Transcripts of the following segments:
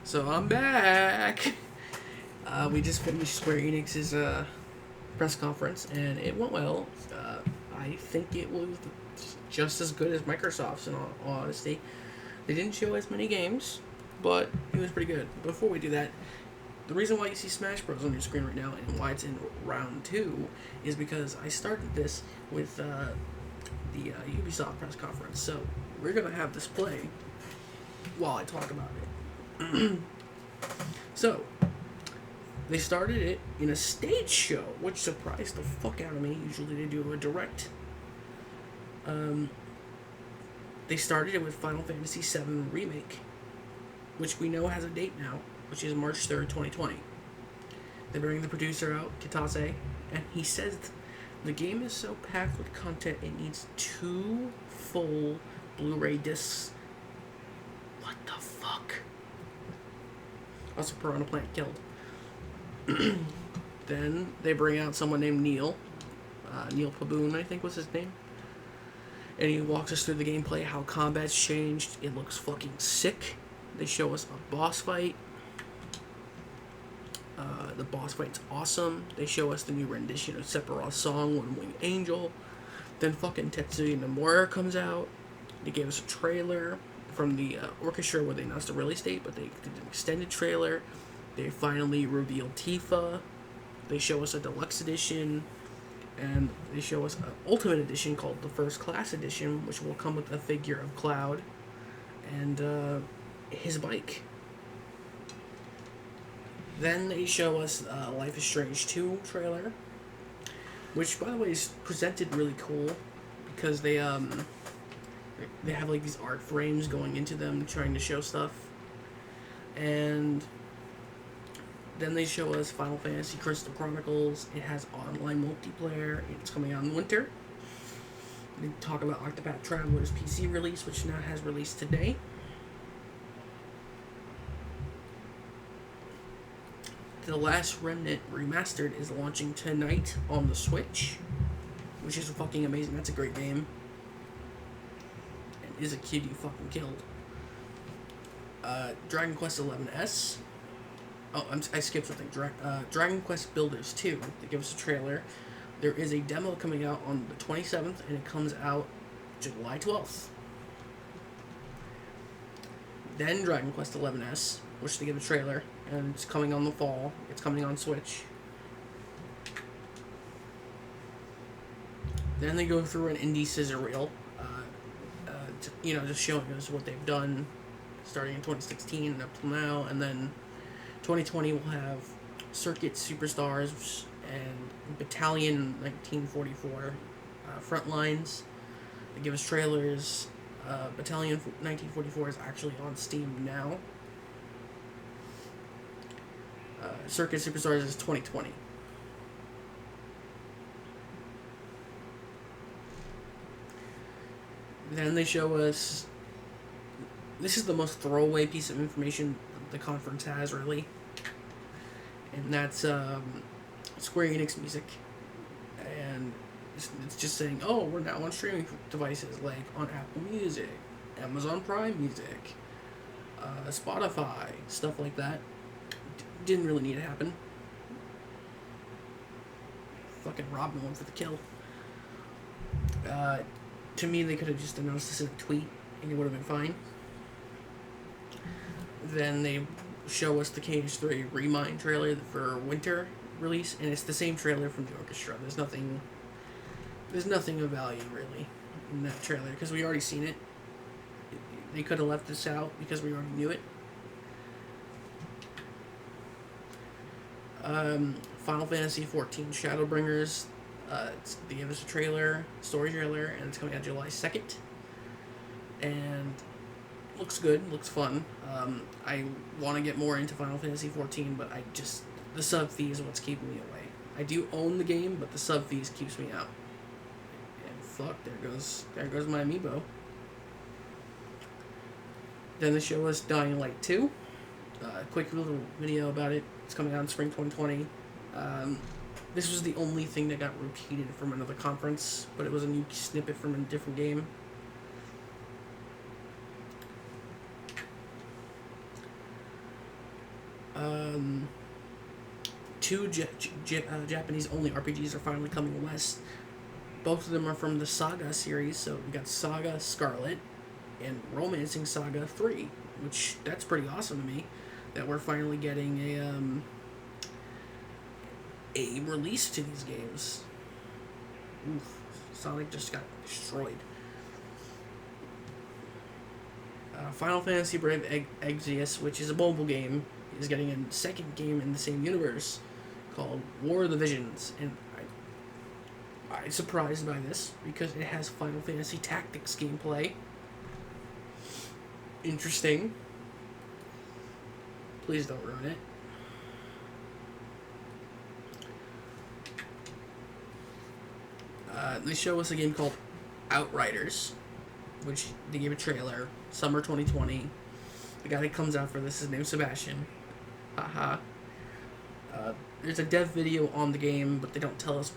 So I'm back. We just finished Square-Enix's press conference, and it went well. I think it was just as good as Microsoft's, in all honesty. They didn't show as many games, but it was pretty good. Before we do that, the reason why you see Smash Bros. On your screen right now and why it's in round 2 is because I started this with the Ubisoft press conference. So we're going to have this play while I talk about it. So, they started it in a stage show, which surprised the fuck out of me. Usually they do a direct. They started it with Final Fantasy VII Remake, which we know has a date now, which is March 3rd, 2020. They bring the producer out, Kitase, and he says the game is so packed with content it needs 2 full Blu-ray discs. What the fuck? Also, Piranha Plant killed. Then they bring out someone named Neil. Neil Paboon, I think was his name. And he walks us through the gameplay, how combat's changed. It looks fucking sick. They show us a boss fight. The boss fight's awesome. They show us the new rendition of Sephiroth's song, One Winged Angel. Then fucking Tetsuya Nomura comes out. They gave us a trailer from the orchestra where they announced the release date, but they did an extended trailer. They finally revealed Tifa. They show us a deluxe edition, and they show us an ultimate edition called the First Class Edition, which will come with a figure of Cloud and his bike. Then they show us Life is Strange 2 trailer, which, by the way, is presented really cool because they have like these art frames going into them trying to show stuff. And then they show us Final Fantasy Crystal Chronicles. It has online multiplayer. It's coming out in winter. They talk about Octopath Traveler's PC release, which now has released today. The Last Remnant Remastered is launching tonight on the Switch, which is fucking amazing. That's a great game. And is a kid you fucking killed. Dragon Quest XI-S. Oh, I skipped something. Dragon Quest Builders 2. They give us a trailer. There is a demo coming out on the 27th, and it comes out July 12th. Then Dragon Quest XI-S, which they give a trailer, and it's coming on the fall. It's coming on Switch. Then they go through an indie scissor reel, just showing us what they've done starting in 2016 and up till now, and then 2020 will have Circuit Superstars and Battalion 1944 Frontlines. They give us trailers. Battalion 1944 is actually on Steam now. Circuit Superstars is 2020. Then they show us... This is the most throwaway piece of information the conference has, really. And that's Square-Enix music. And it's just saying, oh, we're now on streaming devices, like on Apple Music, Amazon Prime Music, Spotify, stuff like that. Didn't really need to happen. Fucking robbed no one for the kill. To me, they could have just announced this in a tweet, and it would have been fine. Then they show us the KH3 Remind trailer for winter release, and it's the same trailer from the orchestra. There's nothing of value, really, in that trailer, because we already seen it. They could have left this out because we already knew it. Final Fantasy XIV Shadowbringers. They gave us a story trailer, and it's coming out July 2nd. And looks good, looks fun. I want to get more into Final Fantasy XIV, but the sub fee is what's keeping me away. I do own the game, but the sub fees keeps me out. And fuck, there goes my amiibo. Then they show us Dying Light 2. Quick little video about it. It's coming out in spring 2020. This was the only thing that got repeated from another conference, but it was a new snippet from a different game. Um, two Japanese only RPGs are finally coming west. Both of them are from the Saga series, so we got Saga Scarlet and Romancing Saga 3, which that's pretty awesome to me that we're finally getting a release to these games. Oof, Sonic just got destroyed. Final Fantasy Brave Exvius, which is a mobile game, is getting a second game in the same universe called War of the Visions, and I'm surprised by this because it has Final Fantasy Tactics gameplay. Interesting. Please don't ruin it. They show us a game called Outriders, which they gave a trailer, summer 2020. The guy that comes out for this is named Sebastian. Haha. There's a dev video on the game, but they don't tell us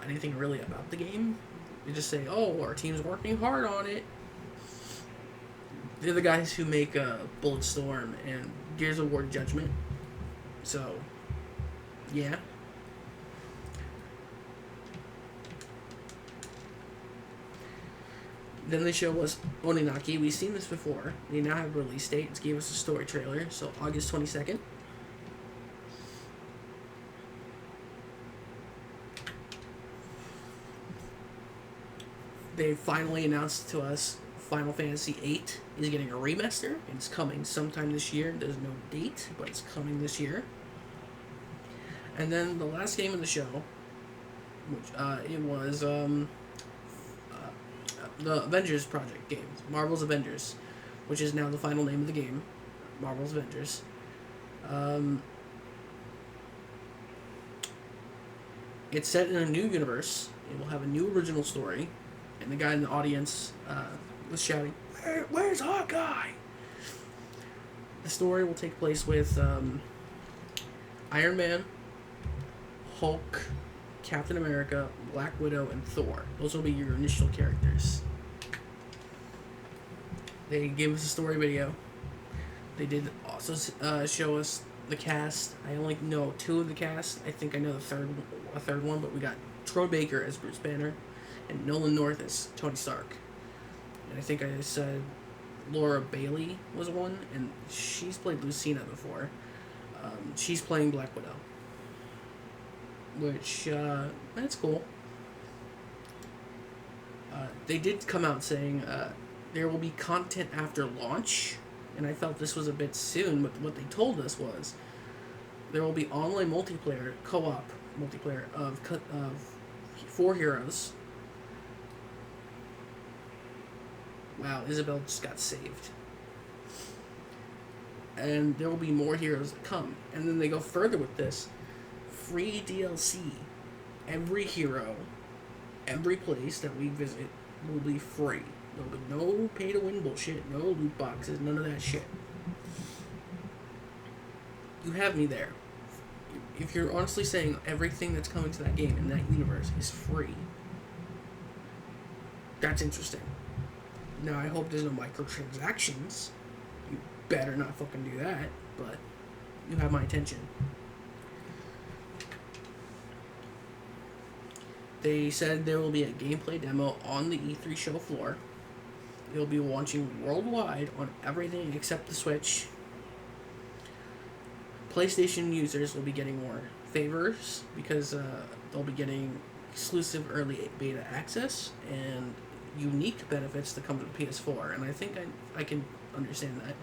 anything really about the game. They just say, oh, our team's working hard on it. They're the guys who make Bulletstorm and Gears of War Judgment. So, yeah. Then they show us Oninaki. We've seen this before. They now have a release date. It gave us a story trailer, so August 22nd. They finally announced to us Final Fantasy VIII is getting a remaster. It's coming sometime this year. There's no date, but it's coming this year. And then the last game of the show, which it was the Avengers Project game, Marvel's Avengers, which is now the final name of the game, Marvel's Avengers. It's set in a new universe. It will have a new original story. And the guy in the audience was shouting, "Where's Hawkeye?" The story will take place with Iron Man, Hulk, Captain America, Black Widow, and Thor. Those will be your initial characters. They gave us a story video. They did also show us the cast. I only know two of the cast. I think I know a third one, but we got Troy Baker as Bruce Banner and Nolan North as Tony Stark. And I think I said Laura Bailey was one, and she's played Lucina before. She's playing Black Widow, which that's cool. They did come out saying there will be content after launch, and I felt this was a bit soon, but what they told us was there will be online multiplayer, co-op multiplayer of 4 heroes. Wow, Isabel just got saved. And there will be more heroes to come. And then they go further with this. Free DLC. Every hero, every place that we visit will be free. There'll be no pay-to-win bullshit, no loot boxes, none of that shit. You have me there. If you're honestly saying everything that's coming to that game in that universe is free, that's interesting. Now, I hope there's no microtransactions. You better not fucking do that, but you have my attention. They said there will be a gameplay demo on the E3 show floor. It'll be launching worldwide on everything except the Switch. PlayStation users will be getting more favors because they'll be getting exclusive early beta access and unique benefits that come to the PS4, and I think I can understand that.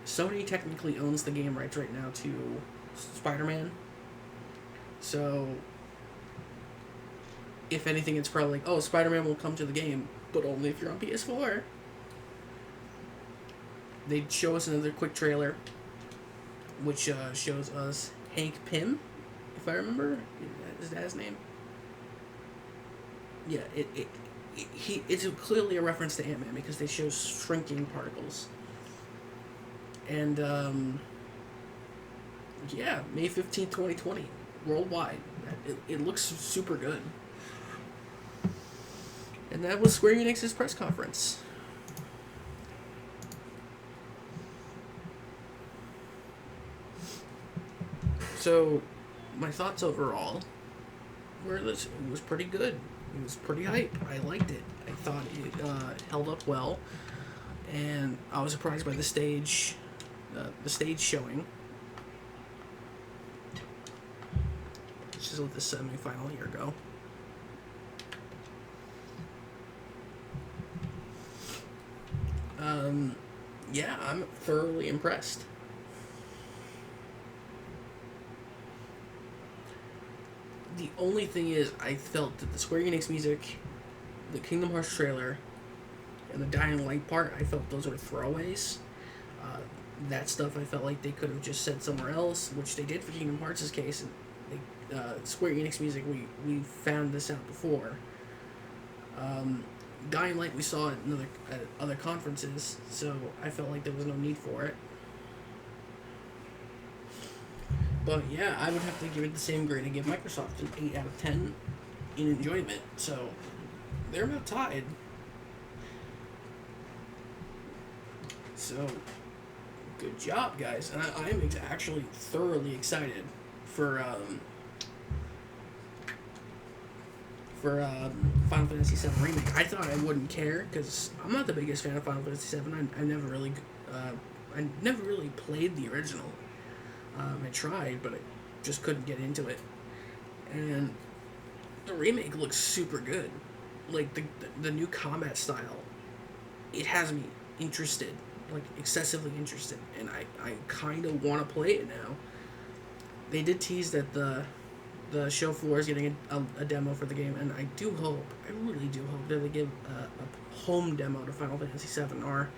Sony technically owns the game rights right now to Spider-Man, so if anything, it's probably like, oh, Spider-Man will come to the game, but only if you're on PS4. They'd show us another quick trailer, which shows us Hank Pym, if I remember. Is that his name? Yeah, it's clearly a reference to Ant-Man because they show shrinking particles. And, yeah, May 15th, 2020, worldwide. It looks super good. And that was Square Enix's press conference. So, my thoughts overall were this: it was pretty good. It was pretty hype. I liked it. I thought it held up well, and I was surprised by the stage showing. Let's just let the semi-final here go. Yeah, I'm thoroughly impressed. The only thing is, I felt that the Square Enix music, the Kingdom Hearts trailer, and the Dying Light part, I felt those were throwaways. Uh, that stuff I felt like they could have just said somewhere else, which they did for Kingdom Hearts' case. And Square Enix music, we found this out before. Dying Light we saw at other conferences, so I felt like there was no need for it. But yeah, I would have to give it the same grade and give Microsoft an 8 out of 10 in enjoyment. So they're about tied. So good job, guys. And I am actually thoroughly excited for Final Fantasy VII Remake. I thought I wouldn't care because I'm not the biggest fan of Final Fantasy VII. I never really played the original. I tried, but I just couldn't get into it. And the remake looks super good. Like the new combat style, it has me interested, like excessively interested, and I kind of want to play it now. They did tease that the show floor is getting a demo for the game, and I really do hope that they give a home demo to Final Fantasy VII, or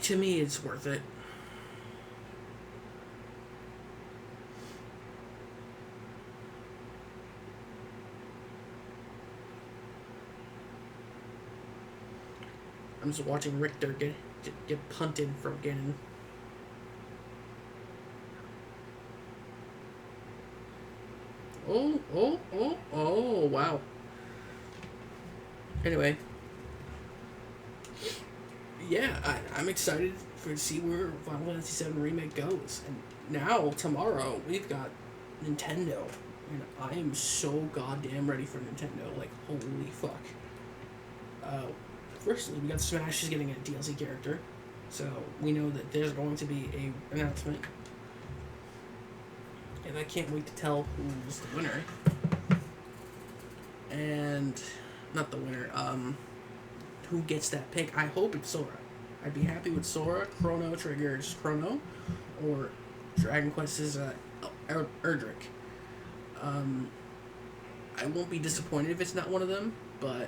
to me it's worth it. I'm just watching Richter get punted from getting. Oh, wow. Anyway. Yeah, I'm excited to see where Final Fantasy VII Remake goes. And now, tomorrow, we've got Nintendo. And I am so goddamn ready for Nintendo. Like, holy fuck. Firstly, we got Smash is getting a DLC character. So, we know that there's going to be a announcement. And I can't wait to tell who's the winner. And not the winner, who gets that pick. I hope it's Sora. I'd be happy with Sora, Chrono Trigger's Chrono, or Dragon Quest's Erdrick. I won't be disappointed if it's not one of them, but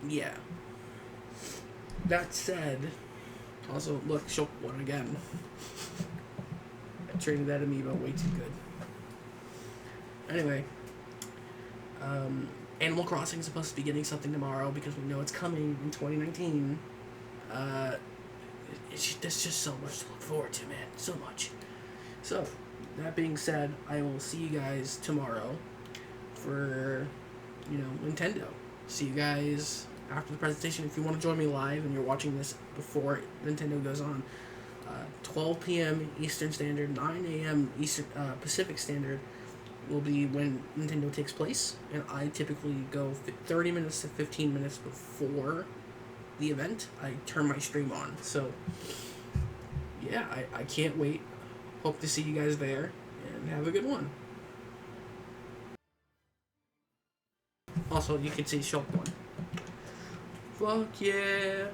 yeah. That said, also, look, Shulk won again. I traded that amiibo way too good. Anyway, Animal Crossing is supposed to be getting something tomorrow because we know it's coming in 2019. There's just so much to look forward to, man. So much. So, that being said, I will see you guys tomorrow for, Nintendo. See you guys after the presentation. If you want to join me live and you're watching this before Nintendo goes on, 12 p.m. Eastern Standard, 9 a.m. Pacific Standard will be when Nintendo takes place, and I typically go 30 minutes to 15 minutes before the event. I turn my stream on, so yeah, I can't wait. Hope to see you guys there, and have a good one. Also, you can see Shulk one. Fuck yeah.